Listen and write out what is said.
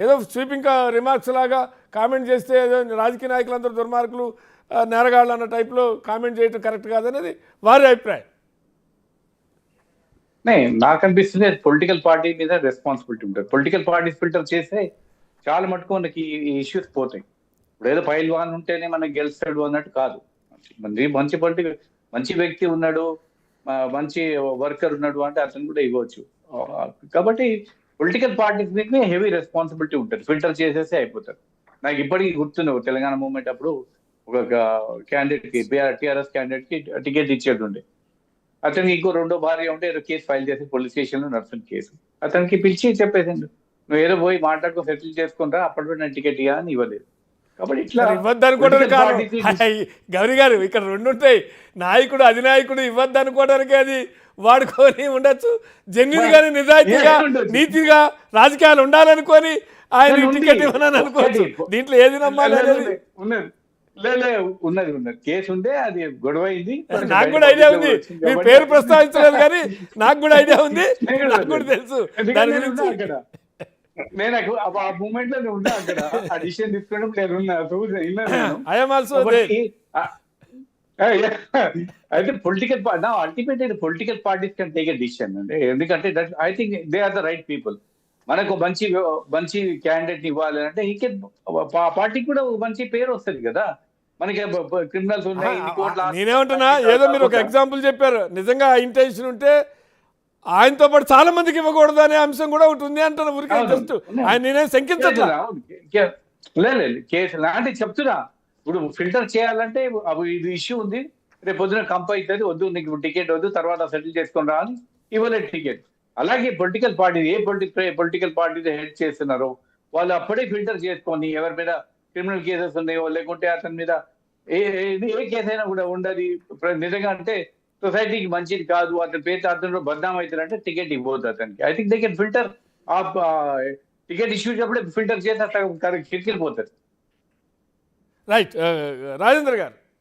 ఏదో sweeping remarks లాగా comment చేస్తే ఏదో రాజకీయ నాయకులందరూ దుర్మార్గులు నేరగాళ్ళు అన్న టైప్లో కామెంట్ చేయడం కరెక్ట్ కాదనేది వారి అభిప్రాయం. నాకు అనిపిస్తుంది పొలిటికల్ పార్టీ మీద రెస్పాన్సిబిలిటీ ఉంటుంది. పొలిటికల్ పార్టీస్ ఫిల్టర్ చేస్తే చాలా మటుకు మనకి ఈ ఇష్యూస్ పోతాయి. ఇప్పుడు ఏదో పైల్వాన్ ఉంటేనే మనకి గెలుస్తాడు అన్నట్టు కాదు. మంచి మంచి వ్యక్తి ఉన్నాడు, మంచి వర్కర్ ఉన్నాడు అంటే అతను కూడా ఇవ్వచ్చు. కాబట్టి పొలిటికల్ పార్టీస్ మీద హెవీ రెస్పాన్సిబిలిటీ ఉంటుంది. ఫిల్టర్ చేసేసి అయిపోతారు. నాకు ఇప్పటికీ గుర్తుంది, తెలంగాణ మూవ్మెంట్ అప్పుడు ఒక క్యాండిడేట్ కి, టీఆర్ఎస్ క్యాండిడేట్ కి టికెట్ ఇచ్చేది ఉండే. అతనికి ఇంకో రెండో భార్య ఉంటే ఏదో కేసు ఫైల్ చేసి పోలీస్ స్టేషన్ లో నడుస్తుంది కేసు. అతనికి పిలిచి చెప్పేసిండు, నువ్వు ఏదో పోయి మాట్లాడుకో సెటిల్ చేసుకుంటా, అప్పటికి నేను టికెట్ ఇవ్వాలని ఇవ్వలేదు. కాబట్టి ఇట్లా ఇవ్వద్దు అనుకోవడానికి గౌరీ గారు ఇక్కడ రెండు ఉంటాయి. నాయకుడు అధినాయకుడు ఇవ్వద్దు అనుకోవడానికి అది వాడుకొని ఉండొచ్చు. జెన్యున్ గాని నిజాయితీగా నీతిగా రాజకీయాలు ఉండాలనుకొని ఆయన టికెట్ ఇవ్వనని అనుకోవచ్చు. దీంట్లో ఏది నమ్మాలి అనేది ఉన్నది కేసు ఉండే, అది గొడవ అయింది. నాకు కూడా ఐడియా ఉంది, మీరు పేరు ప్రస్తావించలేదు కానీ నాకు కూడా ఐడియా ఉంది, నాకు కూడా తెలుసు దాని గురించి. నేను ఆ మూమెంట్ లో ఉన్నా, అక్కడ ఆ డిసిషన్ తీసుకోవడం నేను అయితే political ultimate political parties can take a decision అండి. ఎందుకంటే I think they are the right people. మనకు మంచి క్యాండిడేట్ ఇవ్వాలి అంటే పార్టీకి కూడా మంచి పేరు వస్తుంది కదా. మనకి క్రిమినల్స్ ఉన్నాయి. నేనేమంటున్నా, ఏదో మీరు ఒక ఎగ్జాంపుల్ చెప్పారు, నిజంగా ఇంటెన్షన్ ఉంటే ఆయనతో పాటు చాలా మందికి ఇవ్వకూడదు అనే అంశం కూడా ఉంటుంది అంటాను. ఊరికే జస్ట్ ఆయన నేనే శంకించట్లా. లేదు కేసు లాంటి చెప్తున్నా. ఇప్పుడు ఫిల్టర్ చేయాలంటే ఇది ఇష్యూ ఉంది, రేపు పొద్దున కంప్ అవుతుంది, వద్దు నీకు టికెట్ వద్దు, తర్వాత సెటిల్ చేసుకుని రాని ఇవ్వలేదు టికెట్. అలాగే political party political party help చేస్తున్నారో వాళ్ళు అప్పుడే ఫిల్టర్ చేసుకొని ఎవరి మీద క్రిమినల్ కేసెస్ ఉన్నాయో, లేకుంటే అతని మీద ఏ కేసు అయినా కూడా ఉండదు. నిజంగా అంటే సొసైటీకి మంచిది కాదు, అతని పేరు అతను బద్నాం అవుతారంటే టికెట్ ఇవ్వద్దు అతనికి. I think they can filter ticket issue చేసినప్పుడే ఫిల్టర్ చేసి అట్లా కిటికీలు పోతారు. రైట్ రాజేంద్ర గారు.